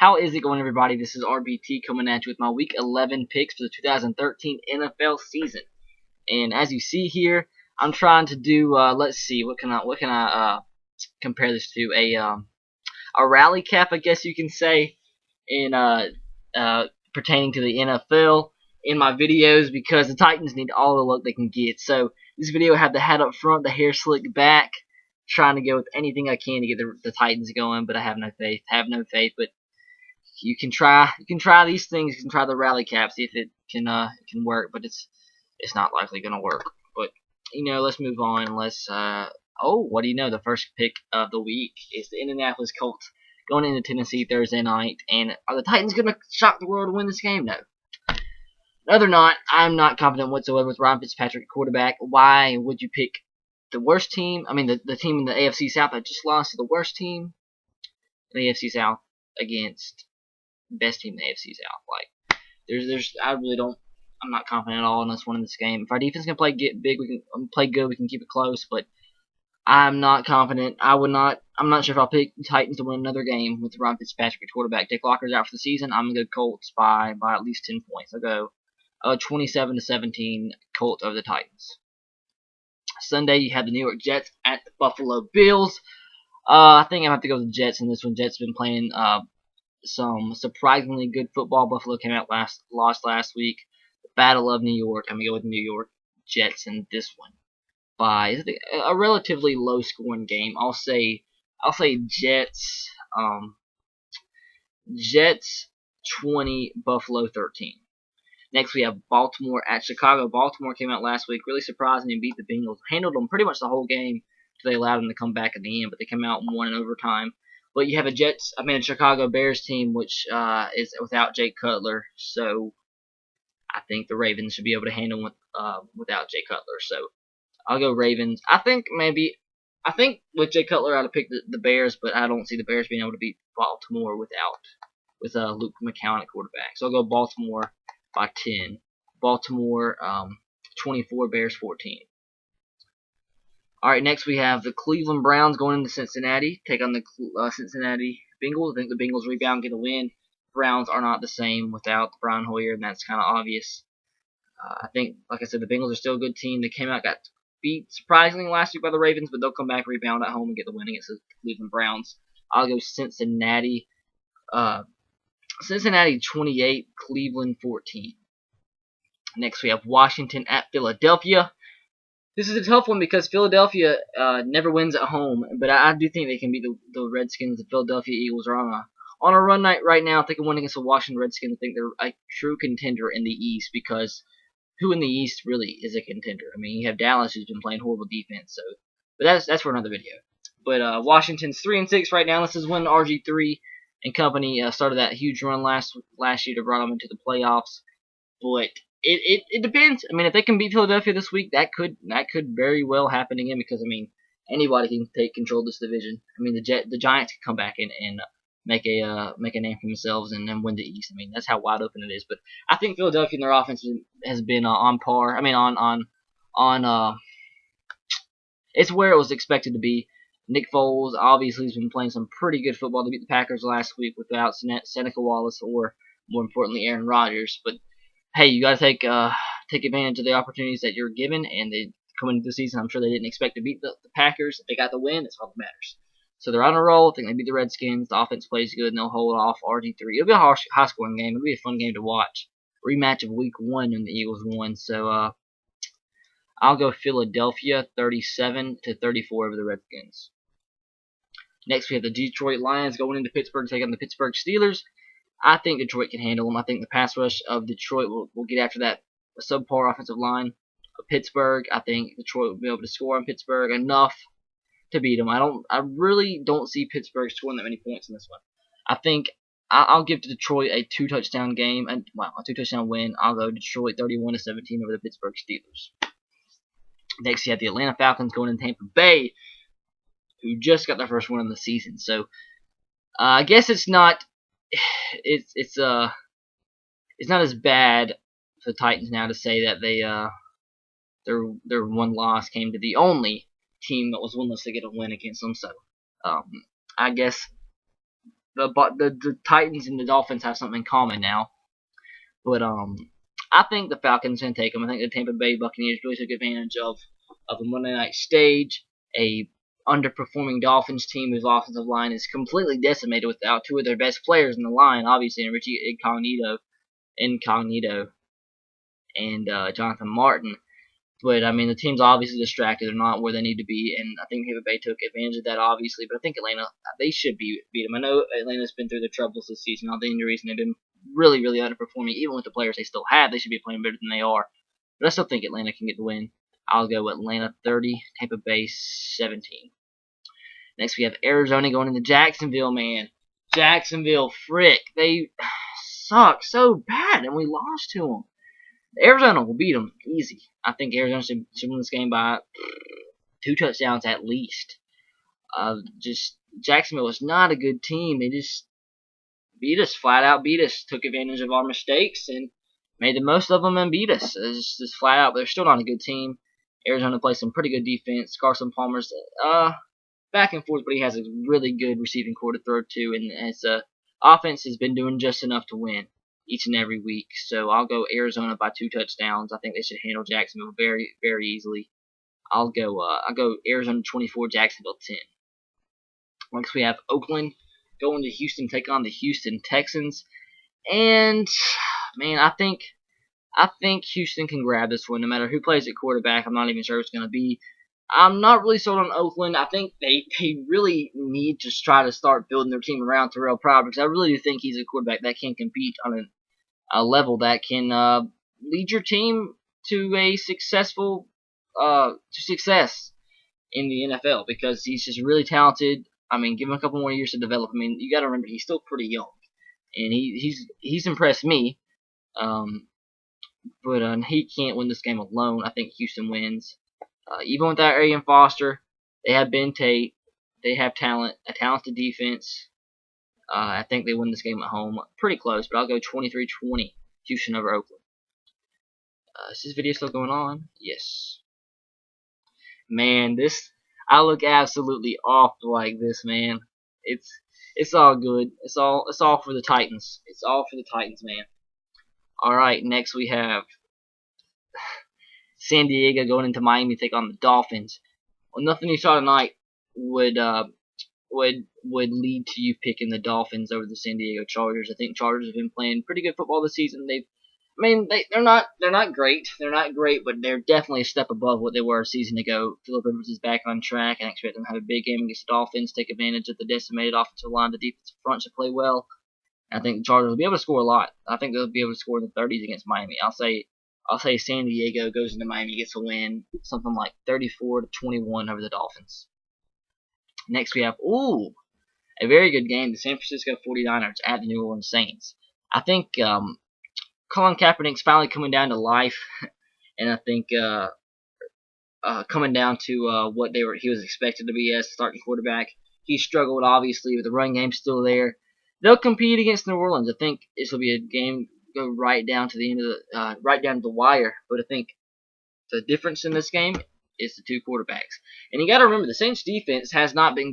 How is it going, everybody? This is RBT coming at you with my Week 11 picks for the 2013 NFL season. And as you see here, I'm trying to do. Let's see, what can I compare this to? A rally cap, I guess you can say, in pertaining to the NFL in my videos, because the Titans need all the luck they can get. So this video had the hat up front, the hair slicked back, trying to go with anything I can to get the Titans going, but I have no faith. But you can try these things. You can try the rally cap, see if it can work, but it's not likely gonna work. But let's move on. What do you know? The first pick of the week is the Indianapolis Colts going into Tennessee Thursday night. And are the Titans gonna shock the world and win this game? No. No, they're not. I'm not confident whatsoever with Ryan Fitzpatrick, quarterback. Why would you pick the worst team? I mean, the team in the AFC South that just lost to the worst team in the AFC South against the best team in the AFC South. I'm not confident at all in us winning this game. If our defense can play big, we can play good, we can keep it close, but I'm not confident. I'm not sure if I'll pick the Titans to win another game with Ryan Fitzpatrick at quarterback. Dick Locker's out for the season. I'm going to go Colts by at least 10 points. I'll go 27-17 Colts over the Titans. Sunday, you have the New York Jets at the Buffalo Bills. I think I have to go with the Jets in this one. Jets have been playing some surprisingly good football. Buffalo came out lost last week. The Battle of New York. I'm going to go with New York Jets in this one by a relatively low-scoring game. I'll say Jets. Jets 20, Buffalo 13. Next, we have Baltimore at Chicago. Baltimore came out last week, really surprising, and beat the Bengals. Handled them pretty much the whole game until they allowed them to come back at the end, but they came out and won in overtime. But you have a Chicago Bears team, which is without Jay Cutler, so I think the Ravens should be able to handle without Jay Cutler. So I'll go Ravens. I think with Jay Cutler, I'd have picked the Bears, but I don't see the Bears being able to beat Baltimore with Luke McCown at quarterback. So I'll go Baltimore by 10. Baltimore 24, Bears 14. Alright, next we have the Cleveland Browns going into Cincinnati, take on the Cincinnati Bengals. I think the Bengals rebound, get a win. Browns are not the same without Brian Hoyer, and that's kind of obvious. I think, like I said, the Bengals are still a good team. They came out, got beat surprisingly last week by the Ravens, but they'll come back, rebound at home, and get the win against the Cleveland Browns. I'll go Cincinnati. Cincinnati 28, Cleveland 14. Next we have Washington at Philadelphia. This is a tough one because Philadelphia never wins at home, but I do think they can beat the Redskins. The Philadelphia Eagles are on a run night right now. If they can win against the Washington Redskins, I think they're a true contender in the East, because who in the East really is a contender? I mean, you have Dallas, who's been playing horrible defense, but that's for another video. But Washington's 3-6 right now. This is when RG3 and company started that huge run last year to brought them into the playoffs. But it depends. I mean, if they can beat Philadelphia this week, that could very well happen again, because anybody can take control of this division. I mean, the Giants can come back and make a name for themselves and then win the East. I mean, that's how wide open it is. But I think Philadelphia and their offense has been on par. I mean, it's where it was expected to be. Nick Foles obviously has been playing some pretty good football. They beat the Packers last week without Seneca Wallace or, more importantly, Aaron Rodgers. But hey, you got to take advantage of the opportunities that you're given. And they coming into the season, I'm sure they didn't expect to beat the Packers. If they got the win, that's all that matters. So they're on a roll. I think they beat the Redskins. The offense plays good, and they'll hold off RG3. It'll be a high-scoring game. It'll be a fun game to watch. Rematch of Week 1 when the Eagles won. So I'll go Philadelphia 37-34 over the Redskins. Next, we have the Detroit Lions going into Pittsburgh, taking on the Pittsburgh Steelers. I think Detroit can handle them. I think the pass rush of Detroit will get after that subpar offensive line of Pittsburgh. I think Detroit will be able to score on Pittsburgh enough to beat them. I really don't see Pittsburgh scoring that many points in this one. I think I'll give Detroit a 2-touchdown game, a 2-touchdown win. I'll go Detroit 31-17 over the Pittsburgh Steelers. Next, you have the Atlanta Falcons going into Tampa Bay, who just got their first win of the season. So I guess it's not not as bad for the Titans now to say that their one loss came to the only team that was winless to get a win against them. So I guess the Titans and the Dolphins have something in common now. But I think the Falcons can take them. I think the Tampa Bay Buccaneers really took advantage of a Monday night stage, a underperforming Dolphins team whose offensive line is completely decimated without two of their best players in the line, obviously, and Richie Incognito, and Jonathan Martin. But I mean, the team's obviously distracted. They're not where they need to be, and I think Tampa Bay took advantage of that, obviously. But I think Atlanta, they should beat them. I know Atlanta's been through the troubles this season. All the injuries, and they've been really, really underperforming. Even with the players they still have, they should be playing better than they are. But I still think Atlanta can get the win. I'll go Atlanta 30, Tampa Bay 17. Next, we have Arizona going into Jacksonville, man. Jacksonville, frick. They suck so bad, and we lost to them. Arizona will beat them easy. I think Arizona should win this game by 2 touchdowns at least. Just Jacksonville was not a good team. They just beat us, flat out beat us. Took advantage of our mistakes and made the most of them and beat us. It's just flat out. But they're still not a good team. Arizona plays some pretty good defense. Carson Palmer's back and forth, but he has a really good receiving core to throw to, and his offense has been doing just enough to win each and every week. So I'll go Arizona by 2 touchdowns. I think they should handle Jacksonville very, very easily. I'll go Arizona 24, Jacksonville 10. Next we have Oakland going to Houston, take on the Houston Texans. And man, I think Houston can grab this one no matter who plays at quarterback. I'm not even sure who it's going to be. I'm not really sold on Oakland. I think they really need to try to start building their team around Terrell Pryor, because I really do think he's a quarterback that can compete on a level that can lead your team to a success in the NFL, because he's just really talented. I mean, give him a couple more years to develop. I mean, you got to remember he's still pretty young, and he's impressed me. But he can't win this game alone. I think Houston wins. Even without Arian Foster, they have Ben Tate. They have talent, a talented defense. I think they win this game at home. Pretty close, but I'll go 23-20, Houston over Oakland. Is this video still going on? Yes. Man, I look absolutely off like this, man. It's all good. It's all for the Titans. It's all for the Titans, man. All right, next we have San Diego going into Miami to take on the Dolphins. Well, nothing you saw tonight would lead to you picking the Dolphins over the San Diego Chargers. I think Chargers have been playing pretty good football this season. They're not great. They're not great, but they're definitely a step above what they were a season ago. Phillip Rivers is back on track, and I expect them to have a big game against the Dolphins, take advantage of the decimated offensive line. The defensive front should play well. I think the Chargers will be able to score a lot. I think they'll be able to score in the 30s against Miami. I'll say San Diego goes into Miami, gets a win, something like 34-21 over the Dolphins. Next we have a very good game, the San Francisco 49ers at the New Orleans Saints. I think Colin Kaepernick's finally coming down to life, and I think coming down to what he was expected to be as starting quarterback. He struggled obviously, but the run game's still there. They'll compete against New Orleans. I think this will be a game go right down to the end of right down to the wire. But I think the difference in this game is the 2 quarterbacks. And you got to remember, the Saints defense has not been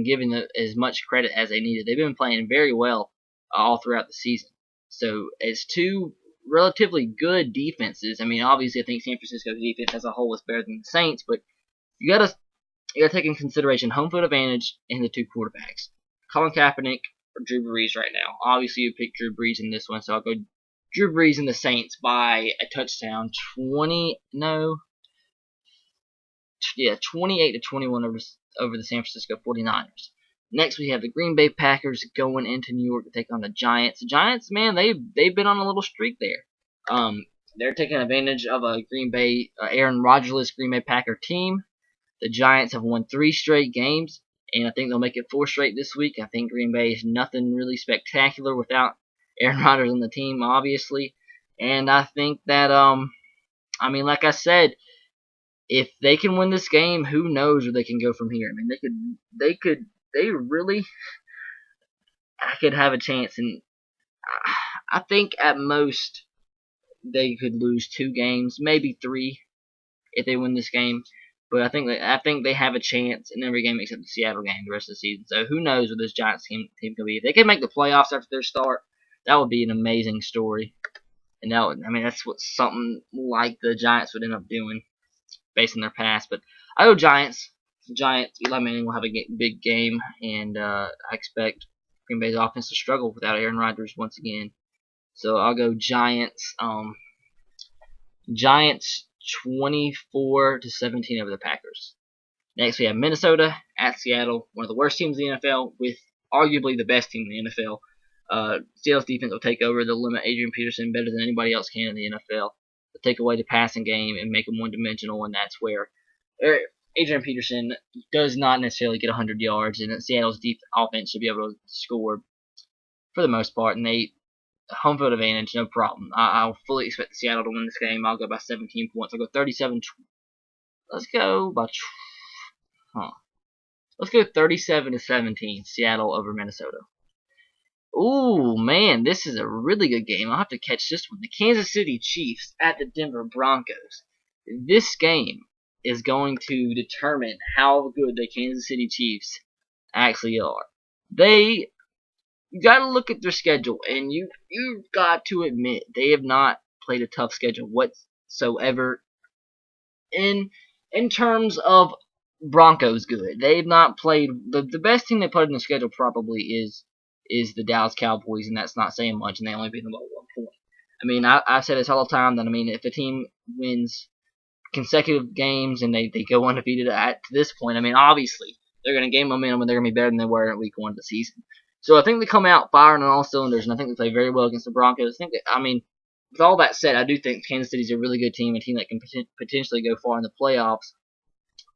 given as much credit as they needed. They've been playing very well all throughout the season. So as 2 relatively good defenses, I mean, obviously I think San Francisco's defense as a whole is better than the Saints, but you gotta take into consideration home field advantage and the 2 quarterbacks. Colin Kaepernick or Drew Brees right now. Obviously you picked Drew Brees in this one, so I'll go Drew Brees and the Saints by a touchdown. 28-21 over the San Francisco 49ers. Next, we have the Green Bay Packers going into New York to take on the Giants. The Giants, man, they've been on a little streak there. They're taking advantage of a Green Bay, Aaron Rodgers-less Green Bay Packer team. The Giants have won 3 straight games, and I think they'll make it 4 straight this week. I think Green Bay is nothing really spectacular without Aaron Rodgers on the team, obviously. And I think that, I mean, like I said, if they can win this game, who knows where they can go from here. I mean, I could have a chance, and I think at most they could lose 2 games, maybe 3 if they win this game. But I think they have a chance in every game except the Seattle game the rest of the season. So who knows what this Giants team can be? If they can make the playoffs after their start, that would be an amazing story. And that would, I mean, that's what something like the Giants would end up doing based on their past. But I go Giants. Giants. Eli Manning will have a big game, and I expect Green Bay's offense to struggle without Aaron Rodgers once again. So I'll go Giants. Giants 24-17 over the Packers. Next, we have Minnesota at Seattle, one of the worst teams in the NFL, with arguably the best team in the NFL. Seattle's defense will take over. They'll limit Adrian Peterson better than anybody else can in the NFL. They'll take away the passing game and make them one-dimensional, and that's where Adrian Peterson does not necessarily get 100 yards, and Seattle's offense should be able to score for the most part, and home field advantage, no problem. I'll fully expect Seattle to win this game. I'll go by 17 points. I'll go 37. Let's go 37-17. Seattle over Minnesota. Ooh, man, this is a really good game. I'll have to catch this one. The Kansas City Chiefs at the Denver Broncos. This game is going to determine how good the Kansas City Chiefs actually are. You got to look at their schedule, and you've got to admit they have not played a tough schedule whatsoever. In terms of Broncos good, they've not played the best team they played in the schedule probably is the Dallas Cowboys, and that's not saying much, and they only beat them by 1 point. I mean, I say this all the time that, I mean, if a team wins consecutive games and they go undefeated to this point, I mean, obviously they're going to gain momentum and they're going to be better than they were in week 1 of the season. So I think they come out firing on all cylinders, and I think they play very well against the Broncos. I mean, with all that said, I do think Kansas City's a really good team, a team that can potentially go far in the playoffs.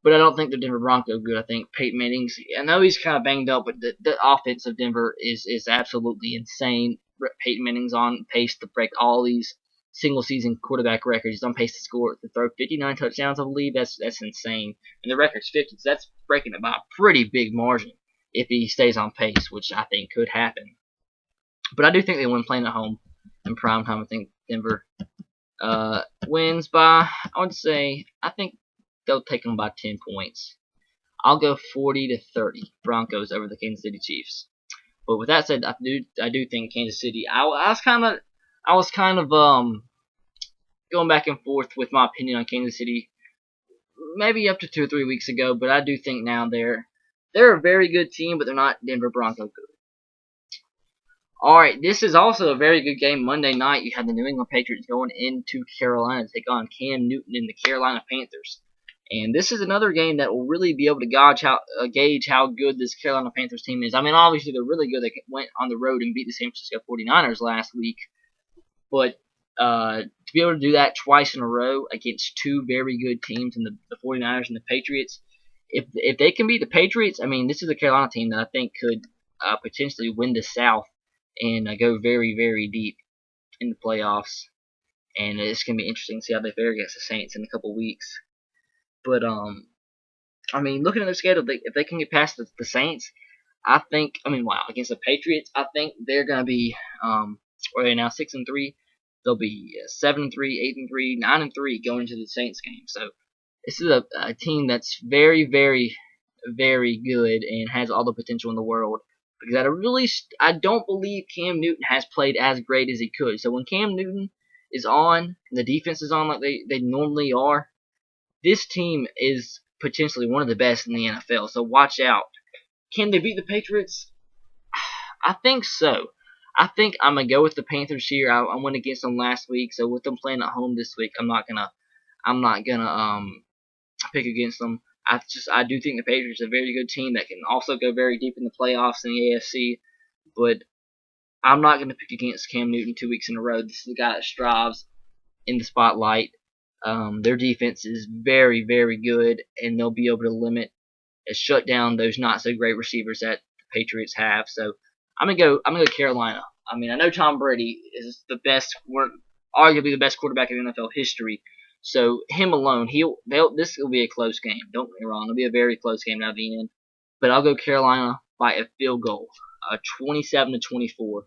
But I don't think the Denver Broncos good. I think Peyton Manning's, I know he's kind of banged up, but the offense of Denver is absolutely insane. Peyton Manning's on pace to break all these single-season quarterback records. He's on pace to throw 59 touchdowns, I believe. That's insane. And the record's 50, so that's breaking it by a pretty big margin if he stays on pace, which I think could happen. But I do think they win playing at home in prime time. I think Denver wins by, I think they'll take them by 10 points. I'll go 40-30 Broncos over the Kansas City Chiefs. But with that said, I do think Kansas City. I was kind of going back and forth with my opinion on Kansas City, maybe up to 2 or 3 weeks ago. But I do think now they're a very good team, but they're not Denver Broncos good. Alright, this is also a very good game. Monday night, you have the New England Patriots going into Carolina to take on Cam Newton and the Carolina Panthers. And this is another game that will really be able to gauge how good this Carolina Panthers team is. I mean, obviously, they're really good. They went on the road and beat the San Francisco 49ers last week. But to be able to do that twice in a row against two very good teams, in the 49ers and the Patriots, if they can beat the Patriots, I mean, this is a Carolina team that I think could potentially win the South and go very, very deep in the playoffs. And it's going to be interesting to see how they fare against the Saints in a couple weeks. But, I mean, looking at their schedule, if they can get past the Saints, against the Patriots, I think they're going to be, where they're now 6-3, they'll be 7-3, 8-3, 9-3 going into the Saints game. So, this is a team that's very, very, very good and has all the potential in the world. Because I don't believe Cam Newton has played as great as he could. So when Cam Newton is on, and the defense is on like they normally are, this team is potentially one of the best in the NFL. So watch out. Can they beat the Patriots? I think so. I think I'm gonna go with the Panthers here. I went against them last week, so with them playing at home this week, I'm not gonna pick against them. I do think the Patriots are a very good team that can also go very deep in the playoffs in the AFC, but I'm not going to pick against Cam Newton 2 weeks in a row. This is the guy that strives in the spotlight. Their defense is very, very good, and they'll be able to limit and shut down those not so great receivers that the Patriots have. So I'm gonna go Carolina. I mean, I know Tom Brady is arguably the best quarterback in NFL history. So him alone, this will be a close game. Don't get me wrong, it'll be a very close game at the end. But I'll go Carolina by a field goal, 27-24 over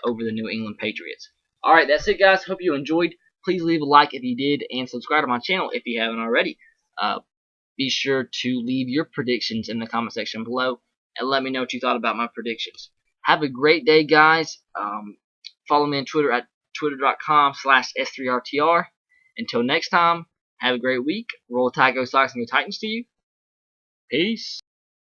the New England Patriots. All right, that's it, guys. Hope you enjoyed. Please leave a like if you did, and subscribe to my channel if you haven't already. be sure to leave your predictions in the comment section below and let me know what you thought about my predictions. Have a great day, guys. Follow me on Twitter at twitter.com/S3RTR. Until next time, have a great week. Roll Tide, go Sox, and go Titans to you. Peace.